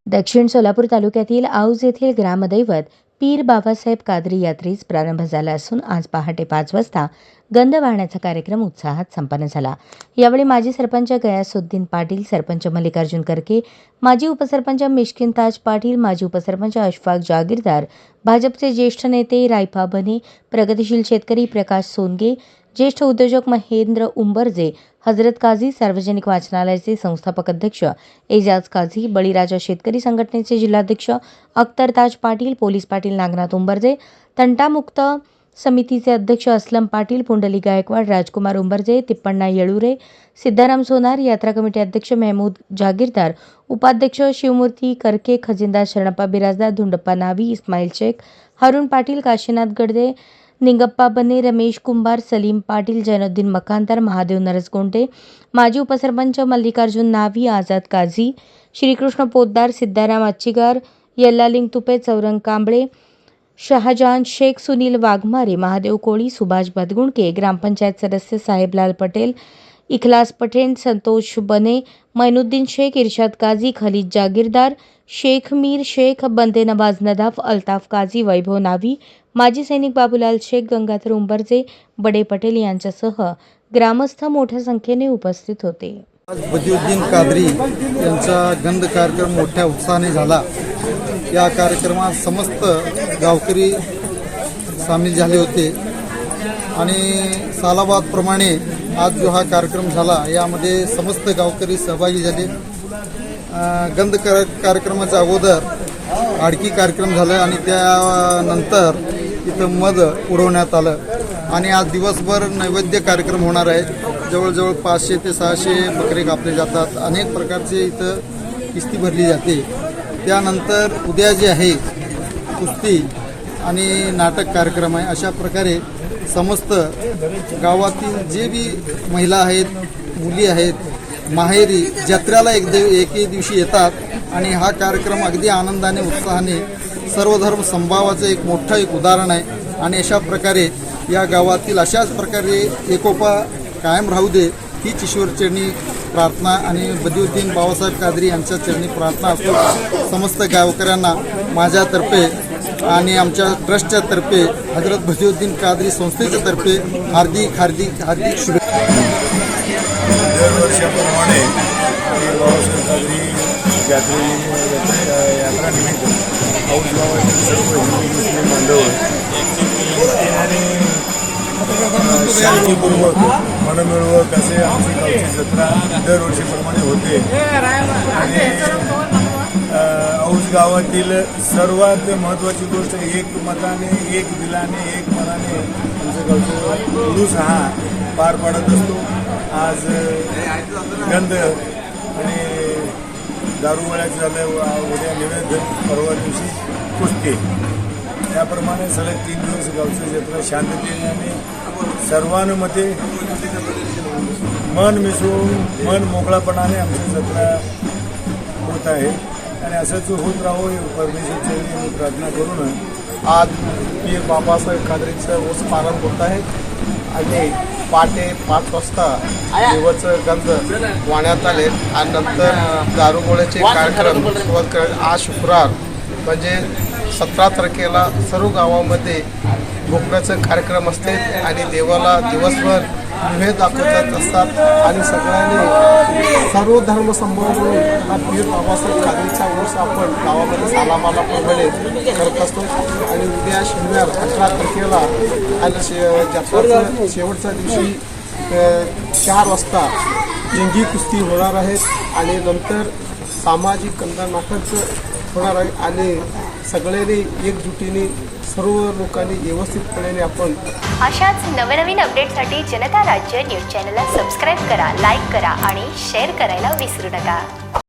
दक्षिण सोलापूर तालुक्यातील औज येथील ग्रामदैवत पीर बाबासाहेब कादरी यात्रेस प्रारंभ झाला असून आज पहाटे 5 वाजता गंध वाहण्याचा कार्यक्रम उत्साहात संपन्न झाला। यावेळी माजी सरपंच गयासुद्दीन पाटील, सरपंच मल्लिकार्जुन करके, माजी उपसरपंच मिश्किन ताज पाटील, माजी उपसरपंच अशफाक जागीरदार, भाजपचे ज्येष्ठ नेते रायफा बने, प्रगतिशील शेतकरी प्रकाश सोनगे, ज्येष्ठ उद्योजक महेंद्र उंबरजे, हजरत काझी सार्वजनिक वाचनालयाचे संस्थापक अध्यक्ष एजाज काझी, बळीराजा शेतकरी संघटनेचे जिल्हाध्यक्ष अख्तर ताज पाटील, पोलीस पाटील नागनाथ उंबरजे, तंटामुक्त समितीचे अध्यक्ष असलम पाटील, पुंडलिक गायकवाड, राजकुमार उंबरजे, तिप्पण्णा येळुरे, सिद्धाराम सोनार, यात्रा कमिटी अध्यक्ष महमूद जागीरदार, उपाध्यक्ष शिवमूर्ती करके, खजिनदार शरणप्पा बिराजदार, धुंडप्पा नावी, इस्माईल शेख, हारून पाटील, काशीनाथ गडदे, निंगप्पा बने, रमेश कुंभार, सलीम पाटील, जैनुद्दीन मकानदार, महादेव नरसगोंटे, माजी उपसरपंच मल्लिकार्जुन नावी, आझाद काझी, श्रीकृष्ण पोद्दार, सिद्धाराम अच्छिगार, यल्लालिंग तुपे, चौरंग कांबळे, शहाजहान शेख, सुनील वाघमारे, महादेव कोळी, सुभाष भदगुणके, ग्रामपंचायत सदस्य साहेबलाल पटेल, इखलास पटेल, संतोष बने, मैनुद्दीन शेख, इरशाद काझी, खलीद जागीरदार, शेख मीर शेख, बंदे नवाज नदाफ, अल्ताफ काझी, वैभव नावी, माजी सैनिक बाबूलाल शेख, गंगाधर उंबरजे, बडे पटेल यांच्यासह ग्रामस्थ मोठ्या संख्येने उपस्थित होते। बदिउद्दीन कादरी यांचा गंध कार्यक्रम मोठ्या उत्साहाने झाला। या कार्यक्रमात समस्त गावकरी सामील झाले होते आणि सालाबादप्रमाणे आज जो हा कार्यक्रम झाला यामध्ये समस्त गावकरी सहभागी झाले। गंध कार्यक्रमाच्या अगोदर आडकी कार्यक्रम झाला आणि त्यानंतर इथं मध उडवण्यात आलं आणि आज दिवसभर नैवेद्य कार्यक्रम होणार आहे। जवळजवळ 500 ते 600 बकरे कापले जातात। अनेक प्रकारचे इथं किस्ती भरली जाते। त्यानंतर उद्या जे आहे कुस्ती आणि नाटक कार्यक्रम आहे। अशा प्रकारे समस्त गावातील जे बी महिला आहेत, मुली आहेत, माहेरी जत्रेला एके दिवशी येतात आणि हा कार्यक्रम अगदी आनंदाने उत्साहाने सर्व धर्म समभावाचं एक मोठं एक उदाहरण आहे आणि अशा प्रकारे या गावातील अशाच प्रकारे एकोपा कायम राहू दे हीच ईश्वरचरणी प्रार्थना आणि बदिउद्दीन बाबासाहेब कादरी यांच्या चरणी प्रार्थना असतो। समस्त गावकऱ्यांना माझ्यातर्फे आणि आमच्या ट्रस्टच्या तर्फे हजरत बदिउद्दीन कादरी संस्थेच्या तर्फे हार्दिक हार्दिक हार्दिक शुभेच्छा। दरवर्षाप्रमाणे बाबासाहेब कादरी यात्रानिमित्त औज गावातील सर्व हिंदू मुस्लिम बांधव आणि शांतीपूर्वक मनमिळवक असे आमची गावची जत्रा दरवर्षीप्रमाणे होते आणि औज गावातील सर्वात महत्त्वाची गोष्ट एक मताने, एक दिलाने, एक मनाने आमच्या गावचा उरूस हा पार पाडत असतो। आज गंध आणि दारूगोळ्याचं झालं, उद्या निवेद्य, परवा दिवशी कुस्ती, त्याप्रमाणे सलग 3 दिवस गावची जत्रा शांततेने आणि सर्वानुमते मन मिसळून मन मोकळापणाने आमची जत्रा होत आहे आणि असंच होत राहो परमेश्वरची प्रार्थना करून आज पीर बाबासाहेब कादरीचं ऊस पालन होत आहे आणि पहाटे 5 वाजता देवाचं गंध वाहण्यात आले आणि नंतर दारूगोळ्याचे कार्यक्रम सुरुवात करायचे। आज शुक्रवार म्हणजे 17 तारखेला सर्व गावामध्ये भोपळ्याचं कार्यक्रम असते आणि देवाला दिवसभर निवेद दाखवत असतात आणि सगळ्यांनी सर्व धर्म संभाव म्हणून हा पीर बाबासाहेब कादरीचा ऊस आपण गावामध्ये सालाबालाप्रमाणे करत असतो आणि उद्या शनिवार 18 तारखेला आणि जत्रेच्या शेवटच्या दिवशी 4 वाजता जंगी कुस्ती होणार आहेत आणि नंतर सामाजिक गंध नाटक होणार आहे आणि सगळ्यांनी एकजुटीने सर्व लोकांनी व्यवस्थितपणे आपण अशाच नवनवीन अपडेटसाठी जनता राज्य न्यूज चॅनलला सबस्क्राईब करा, लाईक करा आणि शेअर करायला विसरू नका।